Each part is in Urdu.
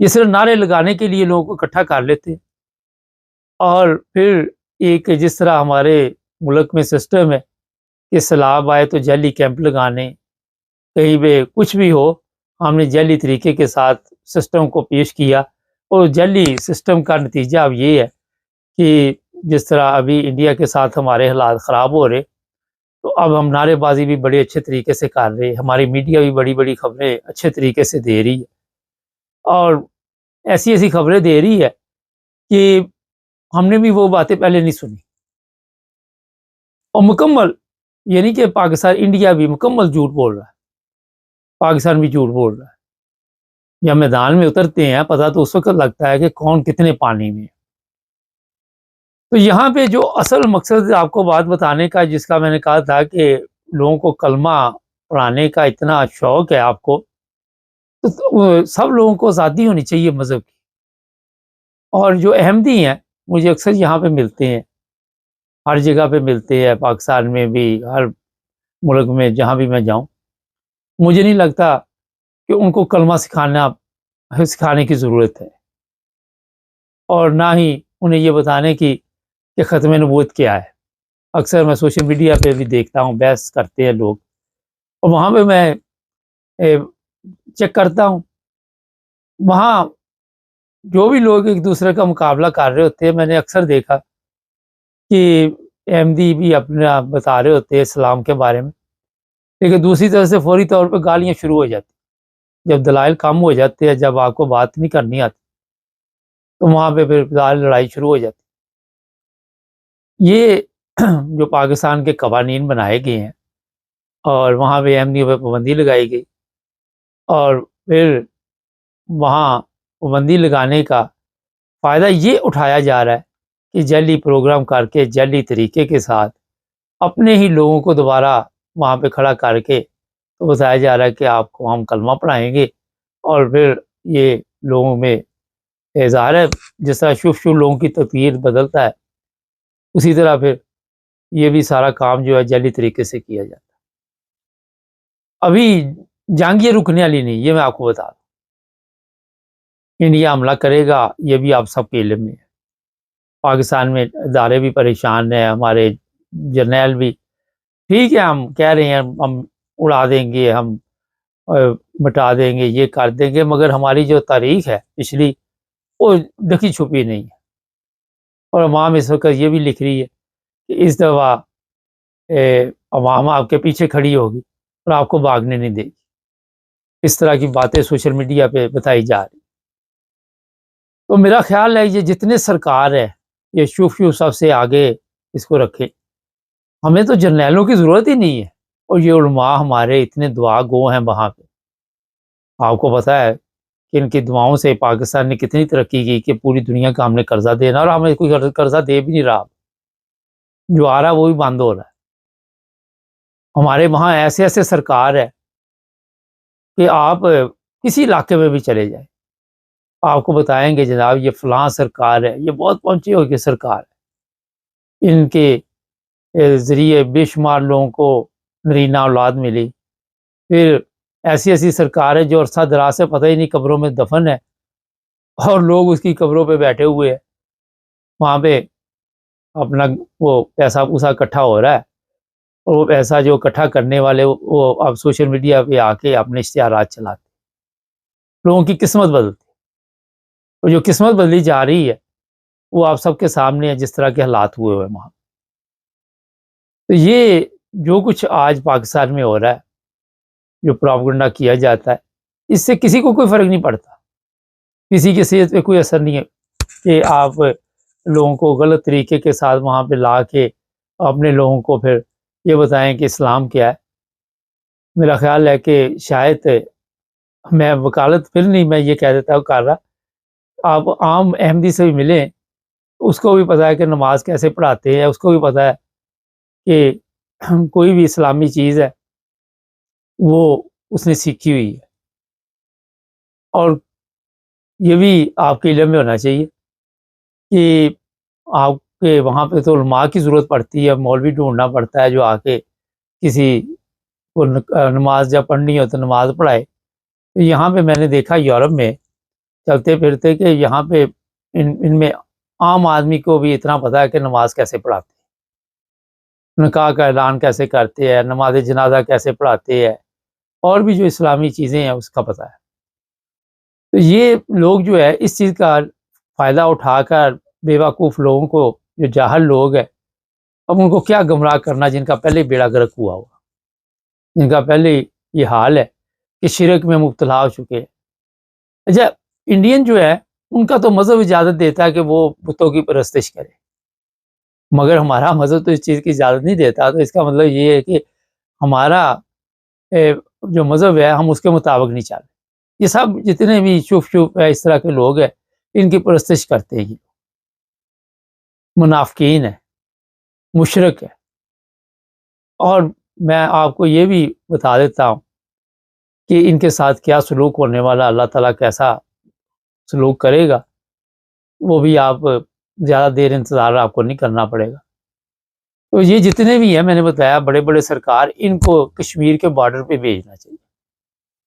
یہ صرف نعرے لگانے کے لیے لوگوں کو اکٹھا کر لیتے ہیں، اور پھر ایک جس طرح ہمارے ملک میں سسٹم ہے کہ سیلاب آئے تو جعلی کیمپ لگانے، کہیں پہ کچھ بھی ہو ہم نے جعلی طریقے کے ساتھ سسٹم کو پیش کیا، اور جعلی سسٹم کا نتیجہ اب یہ ہے کہ جس طرح ابھی انڈیا کے ساتھ ہمارے حالات خراب ہو رہے، تو اب ہم نعرے بازی بھی بڑے اچھے طریقے سے کر رہے، ہماری میڈیا بھی بڑی بڑی خبریں اچھے طریقے سے دے رہی ہے، اور ایسی ایسی خبریں دے رہی ہے کہ ہم نے بھی وہ باتیں پہلے نہیں سنی، اور مکمل یعنی کہ پاکستان انڈیا بھی مکمل جھوٹ بول رہا ہے، پاکستان بھی جھوٹ بول رہا ہے۔ جب میدان میں اترتے ہیں پتہ تو اس وقت لگتا ہے کہ کون کتنے پانی میں ہے۔ تو یہاں پہ جو اصل مقصد آپ کو بات بتانے کا، جس کا میں نے کہا تھا کہ لوگوں کو کلمہ پڑھانے کا اتنا شوق ہے آپ کو، تو سب لوگوں کو آزادی ہونی چاہیے مذہب کی، اور جو احمدی ہیں مجھے اکثر یہاں پہ ملتے ہیں، ہر جگہ پہ ملتے ہیں، پاکستان میں بھی، ہر ملک میں جہاں بھی میں جاؤں، مجھے نہیں لگتا کہ ان کو کلمہ سکھانے کی ضرورت ہے، اور نہ ہی انہیں یہ بتانے کی کہ ختم نبوت کیا ہے۔ اکثر میں سوشل میڈیا پہ بھی دیکھتا ہوں بحث کرتے ہیں لوگ، اور وہاں پہ میں چیک کرتا ہوں، وہاں جو بھی لوگ ایک دوسرے کا مقابلہ کر رہے ہوتے ہیں، میں نے اکثر دیکھا کہ احمدی بھی اپنا بتا رہے ہوتے ہیں اسلام کے بارے میں، لیکن دوسری طرف سے فوری طور پہ گالیاں شروع ہو جاتی، جب دلائل کم ہو جاتے ہیں، جب آپ کو بات نہیں کرنی آتی تو وہاں پہ پھر لڑائی شروع ہو جاتی۔ یہ جو پاکستان کے قوانین بنائے گئے ہیں اور وہاں پہ احمدیوں پہ پابندی لگائی گئی، اور پھر وہاں پابندی لگانے کا فائدہ یہ اٹھایا جا رہا ہے کہ جعلی پروگرام کر کے جعلی طریقے کے ساتھ اپنے ہی لوگوں کو دوبارہ وہاں پہ کھڑا کر کے تو بتایا جا رہا ہے کہ آپ کو ہم کلمہ پڑھائیں گے، اور پھر یہ لوگوں میں ظاہر ہے جس طرح شو لوگوں کی تقدیر بدلتا ہے، اسی طرح پھر یہ بھی سارا کام جو ہے جعلی طریقے سے کیا جاتا ہے۔ ابھی جنگ یہ رکنے والی نہیں، یہ میں آپ کو بتا دوں، انڈیا حملہ کرے گا، یہ بھی آپ سب کے علم میں ہے۔ پاکستان میں ادارے بھی پریشان ہیں، ہمارے جرنیل بھی، ٹھیک ہے ہم کہہ رہے ہیں ہم اڑا دیں گے، ہم مٹا دیں گے، یہ کر دیں گے، مگر ہماری جو تاریخ ہے پچھلی وہ ڈھکی چھپی نہیں ہے، اور عوام اس وقت یہ بھی لکھ رہی ہے کہ اس دفعہ عوام آپ کے پیچھے کھڑی ہوگی اور آپ کو بھاگنے نہیں دے گی۔ اس طرح کی باتیں سوشل میڈیا پہ بتائی جا رہی۔ تو میرا خیال ہے یہ جتنے سرکار ہے یہ شو سب سے آگے اس کو رکھے، ہمیں تو جرنیلوں کی ضرورت ہی نہیں ہے، اور یہ علماء ہمارے اتنے دعا گو ہیں وہاں پہ، آپ کو پتہ ہے کہ ان کی دعاؤں سے پاکستان نے کتنی ترقی کی کہ پوری دنیا کا ہم نے قرضہ دینا، اور ہمیں کوئی قرضہ دے بھی نہیں رہا، جو آ رہا ہے وہ بھی بند ہو رہا ہے۔ ہمارے وہاں ایسے ایسے سرکار ہے کہ آپ کسی علاقے میں بھی چلے جائیں آپ کو بتائیں گے جناب یہ فلاں سرکار ہے، یہ بہت پہنچی ہوئی سرکار ہے، ان کے ذریعے بے شمار لوگوں کو نرینہ اولاد ملی۔ پھر ایسی ایسی سرکار ہے جو عرصہ دراز سے پتہ ہی نہیں قبروں میں دفن ہے، اور لوگ اس کی قبروں پہ بیٹھے ہوئے ہیں، وہاں پہ اپنا وہ پیسہ پوسا اکٹھا ہو رہا ہے، اور وہ پیسہ جو اکٹھا کرنے والے وہ اب سوشل میڈیا پہ آ کے اپنے اشتہارات چلاتے، لوگوں کی قسمت بدلتی، اور جو قسمت بدلی جا رہی ہے وہ آپ سب کے سامنے ہے، جس طرح کے حالات ہوئے ہوئے وہاں۔ تو یہ جو کچھ آج پاکستان میں ہو رہا ہے، جو پروپیگنڈا کیا جاتا ہے، اس سے کسی کو کوئی فرق نہیں پڑتا، کسی کی صحت پہ کوئی اثر نہیں ہے کہ آپ لوگوں کو غلط طریقے کے ساتھ وہاں پہ لا کے اپنے لوگوں کو پھر یہ بتائیں کہ اسلام کیا ہے۔ میرا خیال ہے کہ شاید میں وکالت پھر نہیں میں یہ کہہ دیتا ہوں کر رہا، آپ عام احمدی سے بھی ملیں، اس کو بھی پتہ ہے کہ نماز کیسے پڑھاتے ہیں، اس کو بھی پتہ ہے کہ کوئی بھی اسلامی چیز ہے وہ اس نے سیکھی ہوئی ہے، اور یہ بھی آپ کے علم میں ہونا چاہیے کہ آپ کے وہاں پہ تو علماء کی ضرورت پڑتی ہے، مولوی ڈھونڈنا پڑتا ہے جو آ کے کسی کو نماز جب پڑھنی ہو تو نماز پڑھائے۔ یہاں پہ میں نے دیکھا یورپ میں چلتے پھرتے کہ یہاں پہ ان میں عام آدمی کو بھی اتنا پتہ ہے کہ نماز کیسے پڑھاتے ہیں، نکاح کا اعلان کیسے کرتے ہیں، نماز جنازہ کیسے پڑھاتے ہیں، اور بھی جو اسلامی چیزیں ہیں اس کا پتہ ہے۔ تو یہ لوگ جو ہے اس چیز کا فائدہ اٹھا کر بے وقوف لوگوں کو، جو جاہل لوگ ہیں، اب ان کو کیا گمراہ کرنا جن کا پہلے بیڑا گرک ہوا ہوا، جن کا پہلے یہ حال ہے کہ شرک میں مبتلا ہو چکے ہیں۔ اچھا، انڈین جو ہے ان کا تو مذہب اجازت دیتا ہے کہ وہ بتوں کی پرستش کرے، مگر ہمارا مذہب تو اس چیز کی اجازت نہیں دیتا۔ تو اس کا مطلب یہ ہے کہ ہمارا جو مذہب ہے ہم اس کے مطابق نہیں چلتے۔ یہ سب جتنے بھی شف ہے اس طرح کے لوگ ہیں، ان کی پرستش کرتے ہیں، یہ منافقین ہے، مشرک ہے۔ اور میں آپ کو یہ بھی بتا دیتا ہوں کہ ان کے ساتھ کیا سلوک ہونے والا، اللہ تعالیٰ کیسا سلوک کرے گا، وہ بھی آپ زیادہ دیر انتظار آپ کو نہیں کرنا پڑے گا۔ تو یہ جتنے بھی ہیں میں نے بتایا بڑے بڑے سرکار، ان کو کشمیر کے بارڈر پہ بھیجنا چاہیے،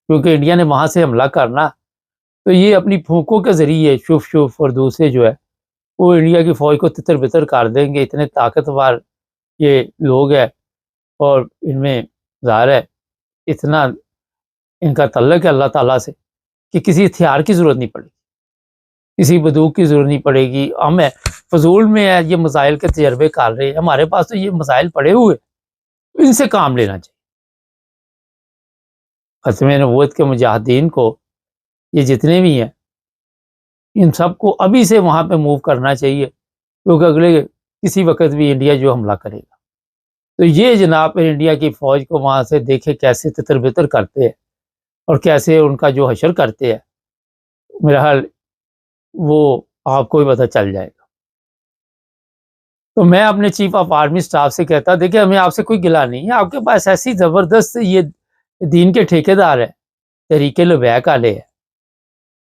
کیونکہ انڈیا نے وہاں سے حملہ کرنا، تو یہ اپنی پھونکوں کے ذریعے شف اور دوسرے جو ہے وہ انڈیا کی فوج کو تتر بتر کر دیں گے۔ اتنے طاقتور یہ لوگ ہیں، اور ان میں ظاہر ہے اتنا ان کا تعلق ہے اللہ تعالیٰ سے کہ کسی ہتھیار کی ضرورت نہیں پڑے گی، کسی بندوق کی ضرورت نہیں پڑے گی۔ ہم فضول میں ہے یہ مسائل کے تجربے کر رہے ہیں، ہمارے پاس تو یہ مسائل پڑے ہوئے، ان سے کام لینا چاہیے۔ ختم نبوت کے مجاہدین کو، یہ جتنے بھی ہیں، ان سب کو ابھی سے وہاں پہ موو کرنا چاہیے، کیونکہ اگلے کسی وقت بھی انڈیا جو حملہ کرے گا، تو یہ جناب انڈیا کی فوج کو وہاں سے دیکھے کیسے تتر بتر کرتے ہیں اور کیسے ان کا جو حشر کرتے ہیں، میرا حال وہ آپ کو بھی پتہ چل جائے گا۔ تو میں اپنے چیف آف آرمی سٹاف سے کہتا، دیکھیں ہمیں آپ سے کوئی گلہ نہیں ہے، آپ کے پاس ایسی زبردست یہ دین کے ٹھیکیدار ہیں، تحریک لبیک والے ہیں،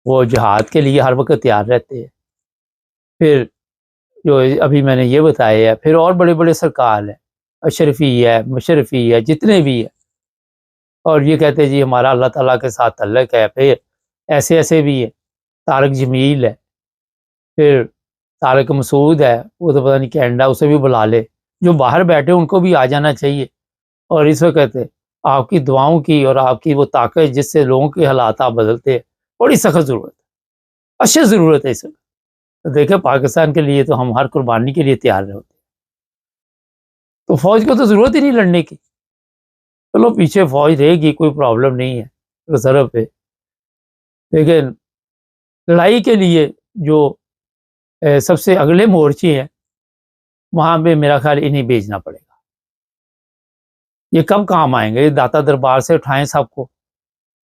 وہ جہاد کے لیے ہر وقت تیار رہتے ہیں۔ پھر جو ابھی میں نے یہ بتایا ہے، پھر اور بڑے بڑے سرکار ہیں، اشرفی ہے، مشرفی ہے، جتنے بھی ہیں، اور یہ کہتے ہیں جی ہمارا اللہ تعالیٰ کے ساتھ تعلق ہے۔ پھر ایسے ایسے بھی ہے، طارق جمیل ہے، پھر طارق مسعود ہے، وہ تو پتہ نہیں کینیڈا، اسے بھی بلا لے، جو باہر بیٹھے ان کو بھی آ جانا چاہیے۔ اور اس وقت آپ کی دعاؤں کی اور آپ کی وہ طاقت جس سے لوگوں کے حالات آپ بدلتے ہیں، بڑی سخت ضرورت ہے، اشد ضرورت ہے اس وقت۔ تو دیکھیں پاکستان کے لیے تو ہم ہر قربانی کے لیے تیار ہوتے ہیں، تو فوج کو تو ضرورت ہی نہیں لڑنے کی، چلو پیچھے فوج رہے گی، کوئی پرابلم نہیں ہے ریزرو پہ، لیکن لڑائی کے لیے جو سب سے اگلے مورچے ہیں وہاں پہ میرا خیال انہیں بھیجنا پڑے گا۔ یہ کب کام آئیں گے؟ یہ داتا دربار سے اٹھائیں سب کو،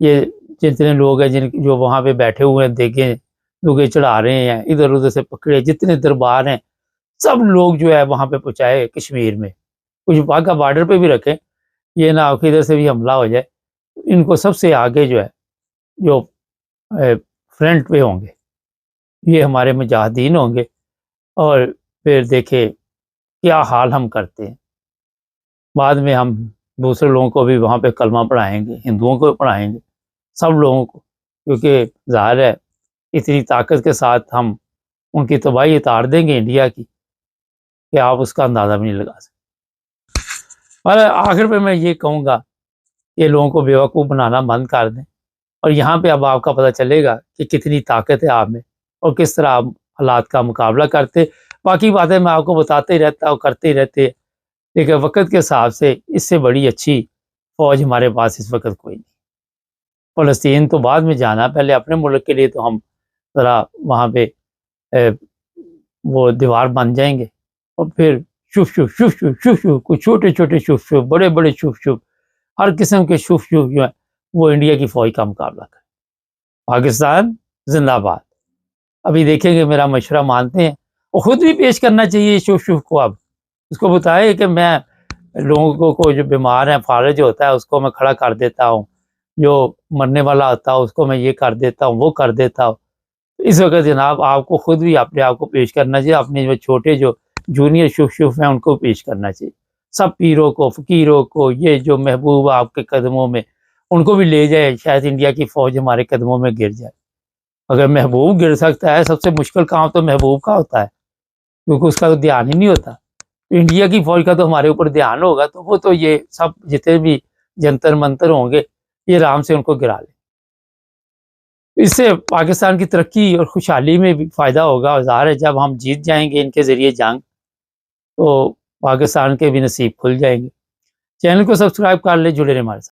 یہ جتنے لوگ ہیں جو وہاں پہ بیٹھے ہوئے ہیں، دیکھیں لوگ چڑھا رہے ہیں، ادھر ادھر سے پکڑے، جتنے دربار ہیں سب لوگ جو ہے وہاں پہ پہنچائے کشمیر میں، کچھ واگہ بارڈر پہ بھی رکھیں، یہ نہ ہو کہ ادھر سے بھی حملہ ہو جائے۔ ان کو سب سے آگے جو ہے جو فرنٹ پہ ہوں گے یہ ہمارے مجاہدین ہوں گے، اور پھر دیکھیں کیا حال ہم کرتے ہیں۔ بعد میں ہم دوسرے لوگوں کو بھی وہاں پہ کلمہ پڑھائیں گے، ہندوؤں کو پڑھائیں گے، سب لوگوں کو، کیونکہ ظاہر ہے اتنی طاقت کے ساتھ ہم ان کی تباہی اتار دیں گے انڈیا کی کہ آپ اس کا اندازہ بھی نہیں لگا سکتے۔ اور آخر پہ میں یہ کہوں گا کہ لوگوں کو بیوقوف بنانا بند کر دیں، اور یہاں پہ اب آپ کا پتہ چلے گا کہ کتنی طاقت ہے آپ میں اور کس طرح آپ حالات کا مقابلہ کرتے۔ باقی باتیں میں آپ کو بتاتے ہی رہتا ہوں، کرتے ہی رہتے، لیکن وقت کے حساب سے اس سے بڑی اچھی فوج ہمارے پاس اس وقت کوئی نہیں۔ فلسطین تو بعد میں جانا، پہلے اپنے ملک کے لیے تو ہم ذرا وہاں پہ وہ دیوار بن جائیں گے، اور پھر شف شف شف شف شف شف کوئی چھوٹے چھوٹے شف شف، بڑے بڑے شف شف، ہر قسم کے شف شف جو ہے وہ انڈیا کی فوج کا مقابلہ کریں۔ پاکستان زندہ آباد۔ ابھی دیکھیں گے میرا مشورہ مانتے ہیں، اور خود بھی پیش کرنا چاہیے شف شف کو، اب اس کو بتائے کہ میں لوگوں کو جو بیمار ہیں فالج ہوتا ہے اس کو میں کھڑا کر دیتا ہوں، جو مرنے والا ہوتا ہے اس کو میں یہ کر دیتا ہوں، وہ کر دیتا ہوں۔ اس وقت جناب آپ کو خود بھی اپنے آپ کو پیش کرنا چاہیے، اپنے جو چھوٹے جو جونیئر شف شف ہیں ان کو پیش کرنا چاہیے، سب پیروں کو، فقیروں کو، یہ جو محبوب آپ کے قدموں میں، ان کو بھی لے جائے، شاید انڈیا کی فوج ہمارے قدموں میں گر جائے۔ اگر محبوب گر سکتا ہے، سب سے مشکل کام تو محبوب کا ہوتا ہے، کیونکہ اس کا تو دھیان ہی نہیں ہوتا. تو انڈیا کی فوج کا تو ہمارے اوپر دھیان ہوگا، تو وہ تو یہ سب جتنے بھی جنتر منتر ہوں گے یہ آرام سے ان کو گرا لیں. اس سے پاکستان کی ترقی اور خوشحالی میں بھی فائدہ ہوگا. اور ظاہر ہے جب ہم جیت جائیں گے ان کے ذریعے جنگ، تو پاکستان کے بھی نصیب کھل جائیں گے. چینل کو سبسکرائب کر لیں، جڑے رہیں ہمارے ساتھ.